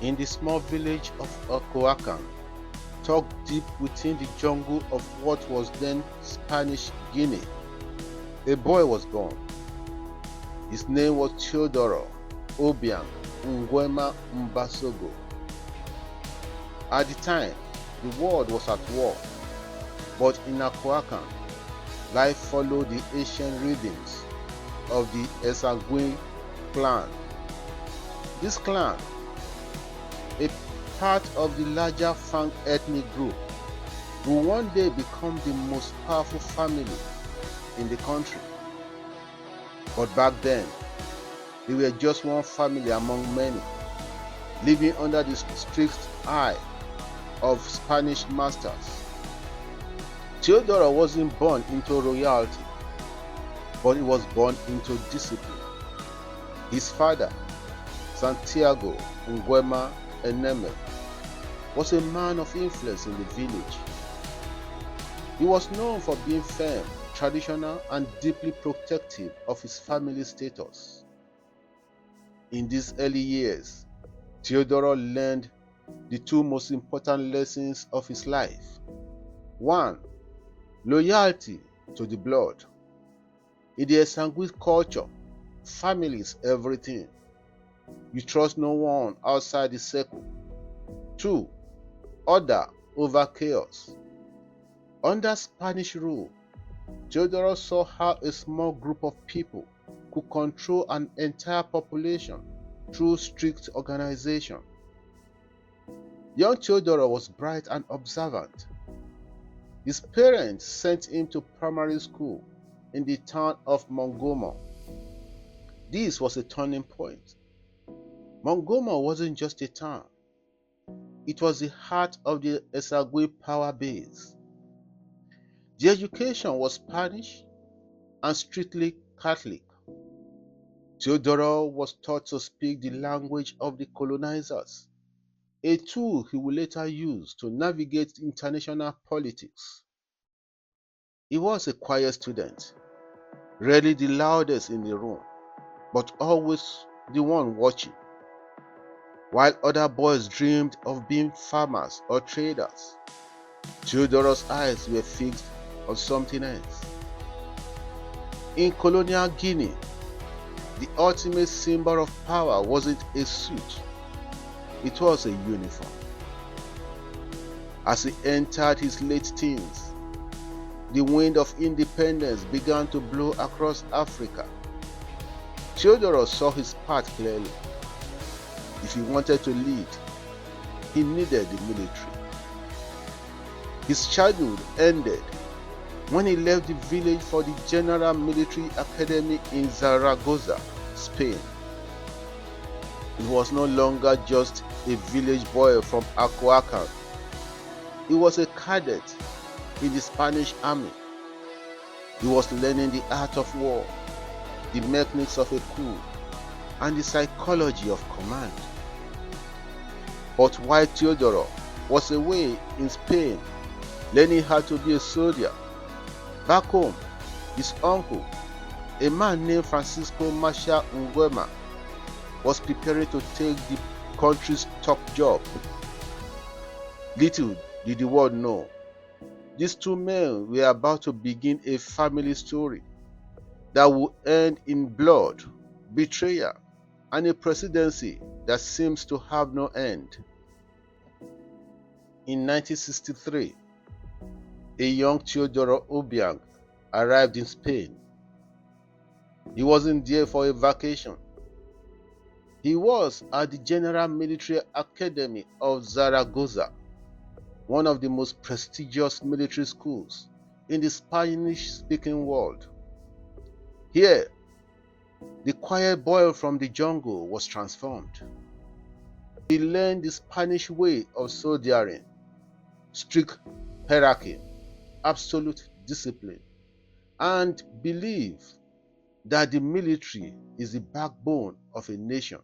In the small village of Okoakan, tucked deep within the jungle of what was then Spanish Guinea, a boy was born. His name was Teodoro Obiang Nguema Mbasogo. At the time, the world was at war, but in Okoakan, life followed the ancient rhythms of the Esagwe clan. This clan, a part of the larger Fang ethnic group, will one day become the most powerful family in the country. But back then, they were just one family among many, living under the strict eye of Spanish masters. Teodoro wasn't born into royalty, but he was born into discipline. His father, Santiago Nguema Eneme, was a man of influence in the village. He was known for being firm, traditional, and deeply protective of his family status. In these early years, Teodoro learned the two most important lessons of his life. One, loyalty to the blood. In the Esangui culture, family is everything. You trust no one outside the circle. Two, order over chaos. Under Spanish rule, Teodoro saw how a small group of people could control an entire population through strict organization. Young Teodoro was bright and observant. His parents sent him to primary school in the town of Mongomo. This was a turning point. Mongomo wasn't just a town, it was the heart of the Esagwe power base. The education was Spanish and strictly Catholic. Teodoro was taught to speak the language of the colonizers, a tool he would later use to navigate international politics. He was a quiet student, rarely the loudest in the room, but always the one watching. While other boys dreamed of being farmers or traders, Teodoro's eyes were fixed on something else. In colonial Guinea, the ultimate symbol of power wasn't a suit, it was a uniform. As he entered his late teens, the wind of independence began to blow across Africa. Teodoro saw his path clearly. If he wanted to lead, he needed the military. His childhood ended when he left the village for the General Military Academy in Zaragoza, Spain. He was no longer just a village boy from Okoakan. He was a cadet in the Spanish army. He was learning the art of war, the mechanics of a coup, and the psychology of command. But while Teodoro was away in Spain learning how to be a soldier, back home, his uncle, a man named Francisco Masha Nguema, was preparing to take the country's top job. Little did the world know, these two men were about to begin a family story that would end in blood, betrayal, and a presidency that seems to have no end. In 1963, a young Teodoro Obiang arrived in Spain. He wasn't there for a vacation. He was at the General Military Academy of Zaragoza, one of the most prestigious military schools in the Spanish-speaking world. Here, the quiet boy from the jungle was transformed. He learned the Spanish way of soldiering, strict hierarchy, absolute discipline, and believed that the military is the backbone of a nation.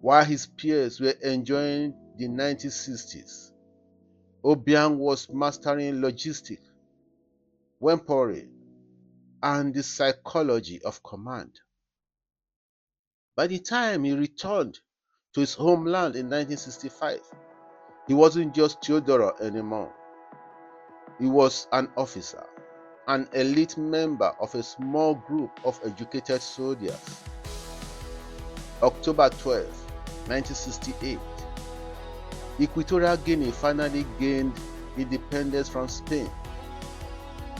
While his peers were enjoying the 1960s, Obiang was mastering logistics, weaponry, and the psychology of command. By the time he returned to his homeland in 1965, he wasn't just Teodoro anymore. He was an officer, an elite member of a small group of educated soldiers. October 12, 1968, Equatorial Guinea finally gained independence from Spain.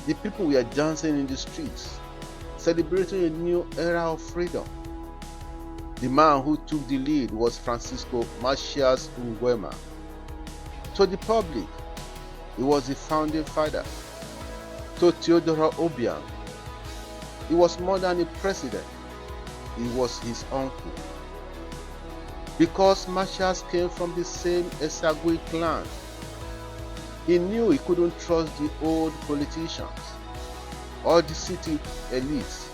The people were dancing in the streets, celebrating a new era of freedom. The man who took the lead was Francisco Macias Nguema. To the public, he was the founding father. To Teodoro Obiang, he was more than a president, he was his uncle. Because Macias came from the same Esagui clan, he knew he couldn't trust the old politicians or the city elites.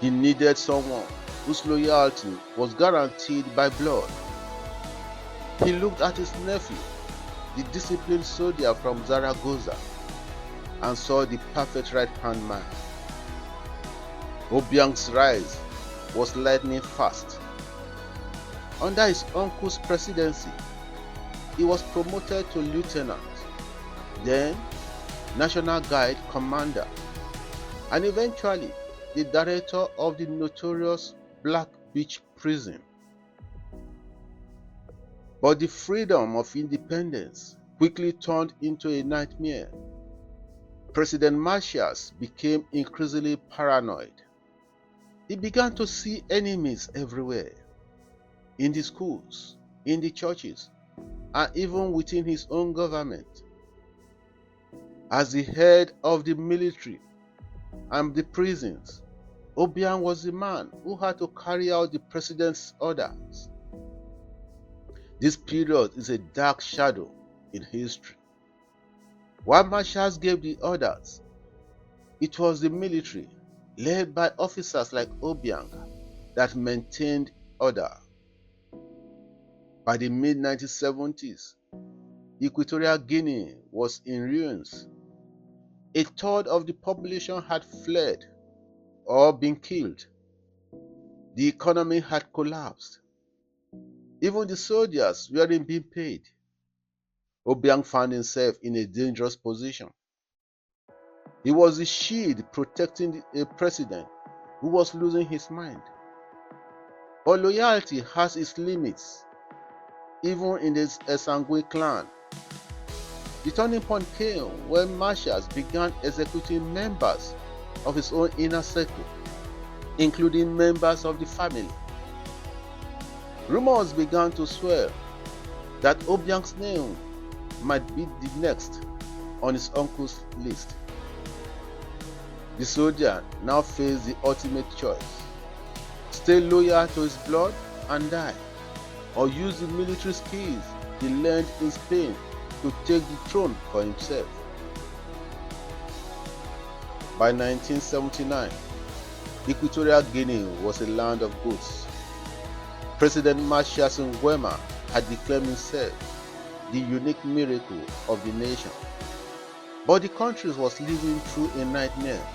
He needed someone whose loyalty was guaranteed by blood. He looked at his nephew, the disciplined soldier from Zaragoza, and saw the perfect right-hand man. Obiang's rise was lightning fast. Under his uncle's presidency, he was promoted to lieutenant, then National Guard commander, and eventually the director of the notorious Black Beach prison. But the freedom of independence quickly turned into a nightmare. President Macias became increasingly paranoid. He began to see enemies everywhere, in the schools, in the churches, and even within his own government. As the head of the military and the prisons, Obiang was the man who had to carry out the president's orders. This period is a dark shadow in history. While Macias gave the orders, it was the military, led by officers like Obiang, that maintained order. By the mid-1970s, Equatorial Guinea was in ruins. A third of the population had fled or been killed. The economy had collapsed. Even the soldiers weren't being paid. Obiang found himself in a dangerous position. He was the shield protecting a president who was losing his mind. But loyalty has its limits, even in the Esangui clan. The turning point came when Macias began executing members of his own inner circle, including members of the family. Rumors began to swirl that Obiang's name might be the next on his uncle's list. The soldier now faced the ultimate choice: stay loyal to his blood and die, or use the military skills he learned in Spain to take the throne for himself. By 1979, Equatorial Guinea was a land of goods. President Macias Nguema had declared himself the unique miracle of the nation. But the country was living through a nightmare.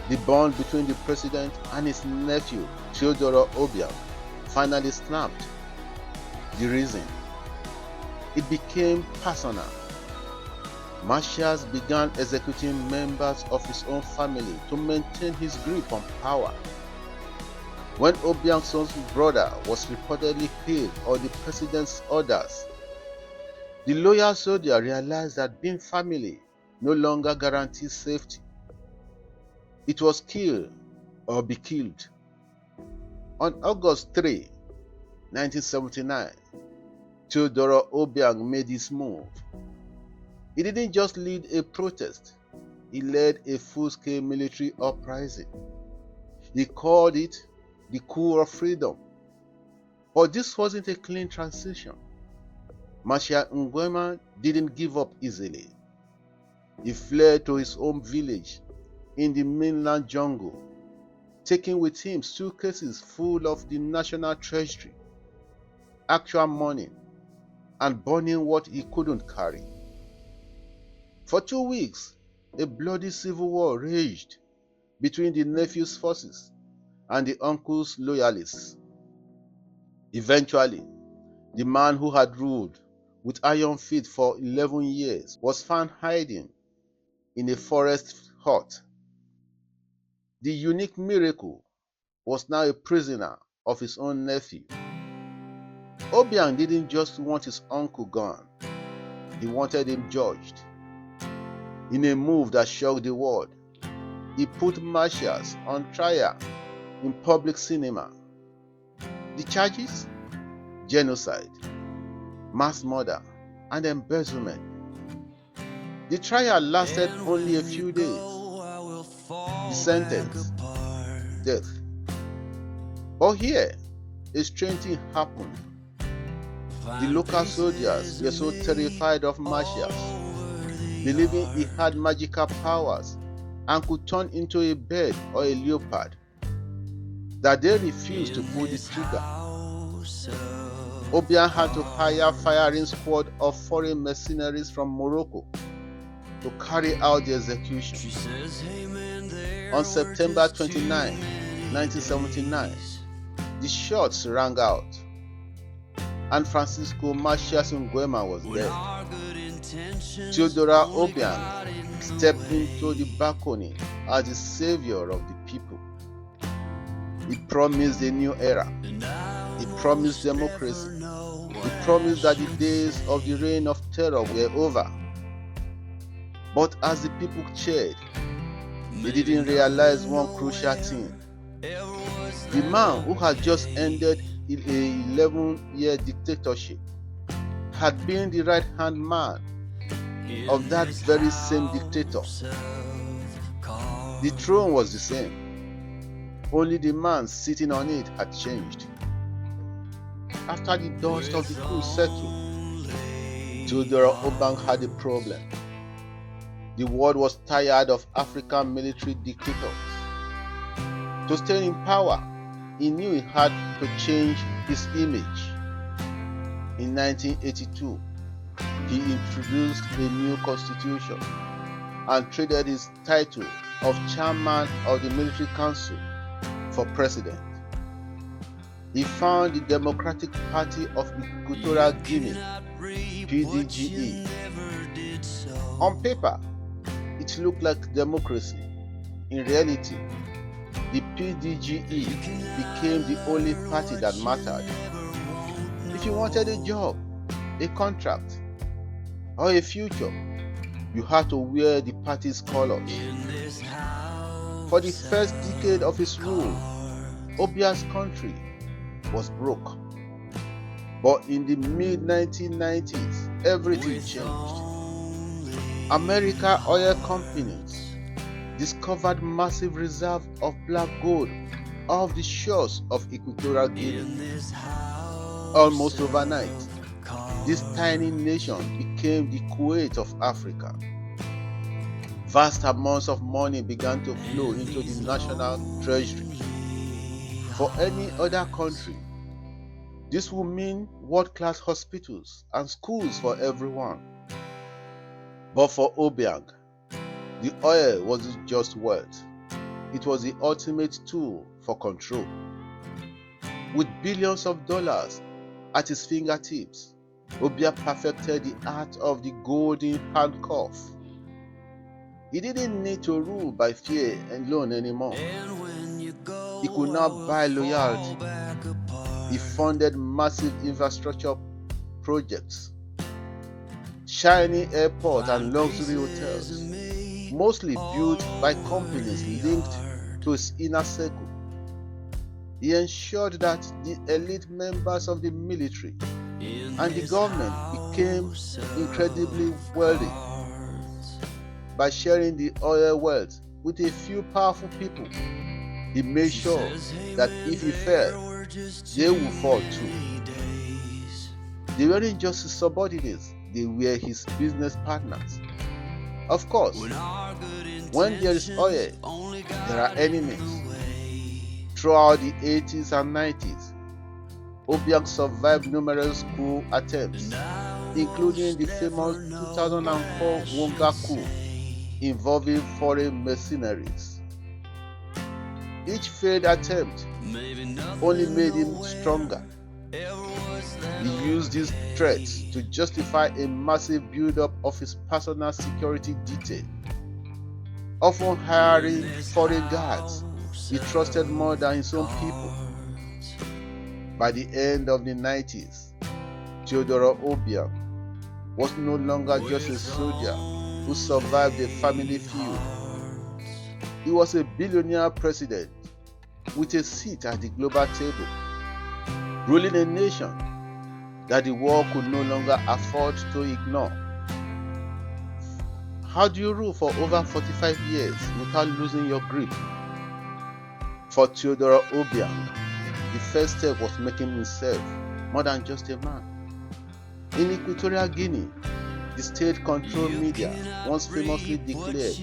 The bond between the president and his nephew, Teodoro Obiang, finally snapped. The reason? It became personal. Macias began executing members of his own family to maintain his grip on power. When Obiang's son's brother was reportedly killed on the president's orders, the loyal soldier realized that being family no longer guarantees safety. It was kill or be killed. On August 3, 1979, Teodoro Obiang made his move. He didn't just lead a protest, he led a full-scale military uprising. He called it the Coup of Freedom. But this wasn't a clean transition. Macias Nguema didn't give up easily. He fled to his home village in the mainland jungle, taking with him suitcases full of the national treasury, actual money, and burning what he couldn't carry. For 2 weeks, a bloody civil war raged between the nephew's forces and the uncle's loyalists. Eventually, the man who had ruled with iron feet for 11 years was found hiding in a forest hut. The unique miracle was now a prisoner of his own nephew. Obiang didn't just want his uncle gone, he wanted him judged. In a move that shocked the world, he put marshals on trial in public cinema. The charges? Genocide, mass murder, and embezzlement. The trial lasted only a few days. The sentence, death. But here, a strange thing happened. The local soldiers were so terrified of marshals, believing he had magical powers and could turn into a bird or a leopard, that they refused to pull the trigger. Obiang had to hire a firing squad of foreign mercenaries from Morocco to carry out the execution. On September 29, 1979, the shots rang out, and Francisco Macias Nguema was dead. Teodoro Obiang stepped into the balcony as the savior of the people. He promised a new era. He promised democracy. He promised that the days of the reign of terror were over. But as the people cheered, they didn't realize one crucial thing. The man who had just ended an 11-year dictatorship had been the right-hand man of that very same dictator. The throne was the same, only the man sitting on it had changed. After the dust of the coup settled, Teodoro Obiang had a problem. The world was tired of African military dictators. To stay in power, he knew he had to change his image. In 1982, he introduced a new constitution and traded his title of chairman of the military council for president. He found the Democratic Party of Equatorial Guinea, PDGE. On paper, it looked like democracy. In reality, the PDGE became the only party that mattered. If you wanted a job, a contract, or a future, you had to wear the party's colors. For the first decade of his rule, Obiang's country was broke. But in the mid-1990s, everything changed. American oil companies discovered massive reserves of black gold off the shores of Equatorial Guinea. Almost overnight, this tiny nation became the Kuwait of Africa. Vast amounts of money began to flow into the national treasury. For any other country, this would mean world-class hospitals and schools for everyone. But for Obiang, the oil wasn't just wealth, it was the ultimate tool for control. With billions of dollars at his fingertips, Obiang perfected the art of the golden handcuff. He didn't need to rule by fear alone anymore. He could now buy loyalty. He funded massive infrastructure projects, shiny airports and luxury hotels, mostly built by companies linked to his inner circle. He ensured that the elite members of the military and the government became incredibly wealthy. By sharing the oil wealth with a few powerful people, he made sure that if he fell, they would fall too. They weren't just his subordinates, they were his business partners. Of course, when there is oil, there are enemies. Throughout the 80s and 90s, Obiang survived numerous coup attempts, including the famous 2004 Wonga coup involving foreign mercenaries. Each failed attempt only made him stronger. He used these threats to justify a massive build-up of his personal security detail, often hiring foreign guards he trusted more than his own people. By the end of the 90s, Teodoro Obiang was no longer just a soldier who survived a family feud. He was a billionaire president with a seat at the global table, ruling a nation that the world could no longer afford to ignore. How do you rule for over 45 years without losing your grip? For Teodoro Obiang, the first step was making himself more than just a man. In Equatorial Guinea, the state-controlled media once famously declared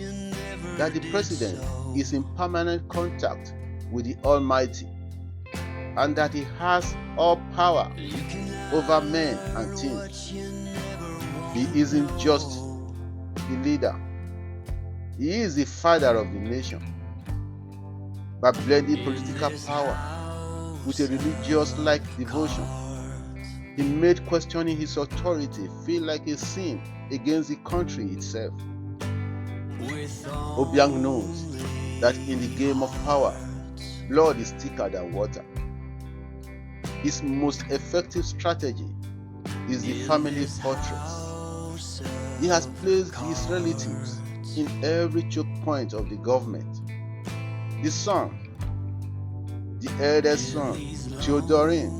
that the president is in permanent contact with the Almighty and that he has all power over men and things. He isn't just the leader, he is the father of the nation. By blending political power with a religious-like devotion, he made questioning his authority feel like a sin against the country itself. Obiang knows that in the game of power, blood is thicker than water. His most effective strategy is the family fortress. He has placed his relatives in every choke point of the government. The son, the eldest son, Teodoro,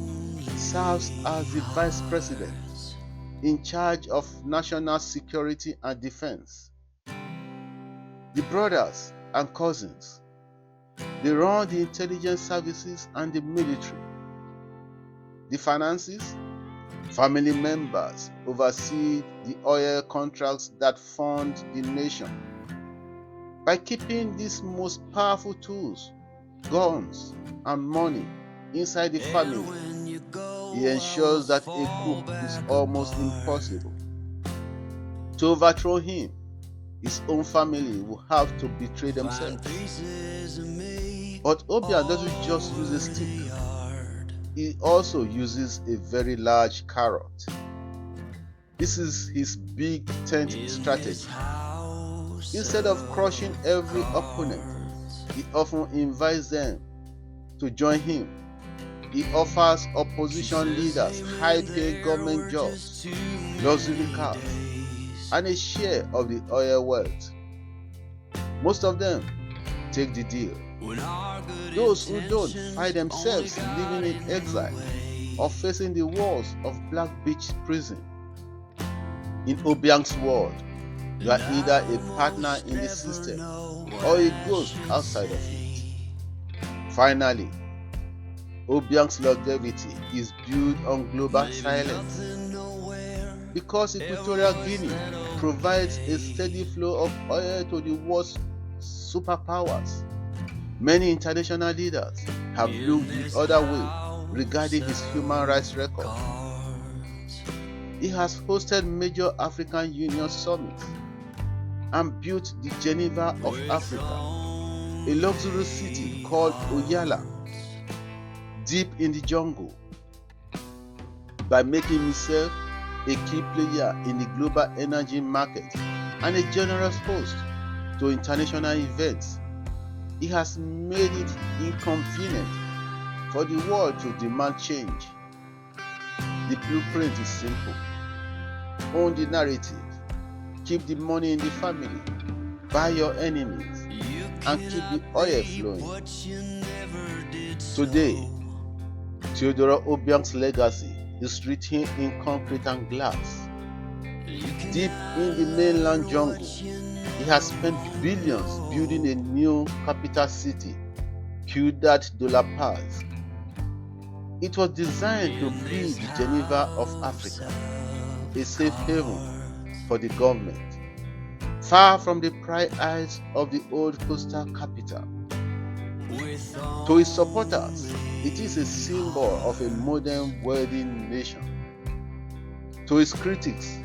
serves as the vice president in charge of national security and defense. The brothers and cousins, they run the intelligence services and the military. The finances, family members oversee the oil contracts that fund the nation. By keeping these most powerful tools, guns and money inside the family, he ensures that a coup is almost impossible. To overthrow him, his own family will have to betray themselves. But Obiang doesn't just use a stick, he also uses a very large carrot. This is his big tent strategy. Instead of crushing every opponent, he often invites them to join him. He offers opposition leaders high-paid government jobs, luxury cars, and a share of the oil wealth. Most of them take the deal. Those who don't find themselves living in exile or facing the walls of Black Beach prison. In Obiang's world, you are either a partner in the system or a ghost outside of it. Finally, Obiang's longevity is built on global silence. Because Equatorial Guinea provides a steady flow of oil to the world's superpowers, many international leaders have looked the other way regarding his human rights record. He has hosted major African Union summits and built the Geneva of Africa, a luxury city called Oyala, deep in the jungle. By making himself a key player in the global energy market and a generous host to international events, he has made it inconvenient for the world to demand change. The blueprint is simple. Own the narrative, keep the money in the family, buy your enemies, and keep the oil flowing. Today, Teodoro Obiang's legacy is written in concrete and glass. Deep in the mainland jungle, he has spent billions building a new capital city, Ciudad de la Paz. It was designed to be the Geneva of Africa, a safe haven for the government, far from the prying eyes of the old coastal capital. To his supporters, it is a symbol of a modern wealthy nation. To his critics,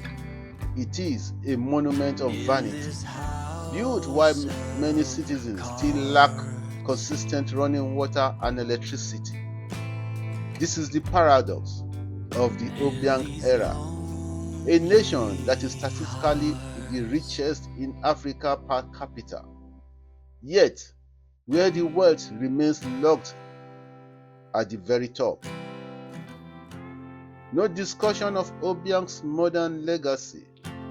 it is a monument of vanity, built while many citizens still lack consistent running water and electricity. This is the paradox of the Obiang era, a nation that is statistically the richest in Africa per capita, yet where the wealth remains locked at the very top. No discussion of Obiang's modern legacy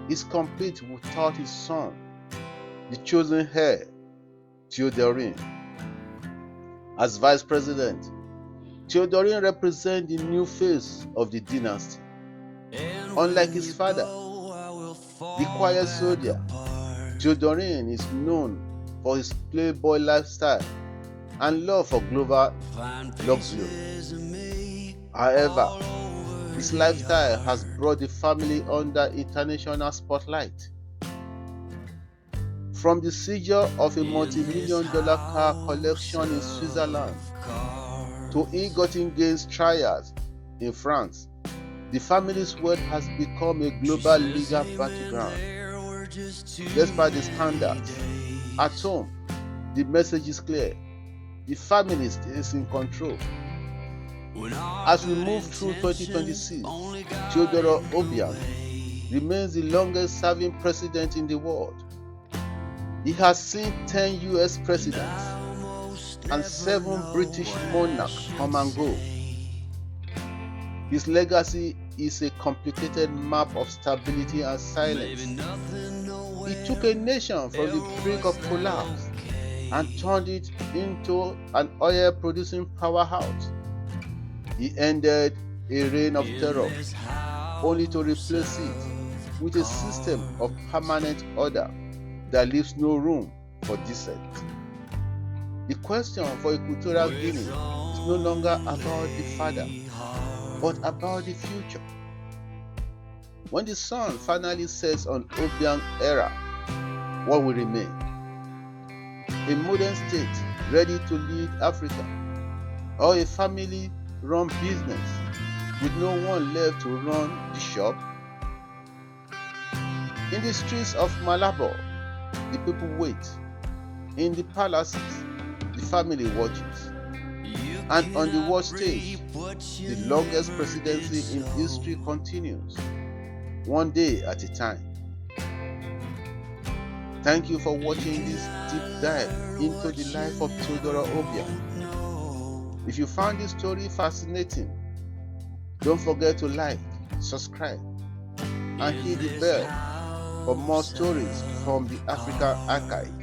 is complete without his son, the chosen heir, Teodoro. As vice president, Teodoro represents the new face of the dynasty. Unlike his father, the quiet soldier, Teodoro is known for his playboy lifestyle and love for global luxury. However, his lifestyle has brought the family under international spotlight. From the seizure of a multi-million-dollar car collection in Switzerland to ill-gotten gains trials in France, the family's wealth has become a global legal battleground. Despite the scandals, at home, the message is clear: the family is in control. As we move through 2026, Teodoro Obiang remains the longest-serving president in the world. He has seen 10 US presidents and 7 British monarchs come and go. His legacy is a complicated map of stability and silence. He took a nation from the brink of collapse and turned it into an oil-producing powerhouse. He ended a reign of terror, only to replace it with a system of permanent order that leaves no room for dissent. The question for Equatorial Guinea is no longer about the father, but about the future. When the sun finally sets on Obiang era, what will remain? A modern state ready to lead Africa, or a family-run business with no one left to run the shop? In the streets of Malabo, the people wait. In the palaces, the family watches. And on the war stage, the longest presidency in history continues, one day at a time. Thank you for watching this deep dive into the life of Teodoro Obiang. If you found this story fascinating, don't forget to like, subscribe, and hit the bell for more stories from the African Archive.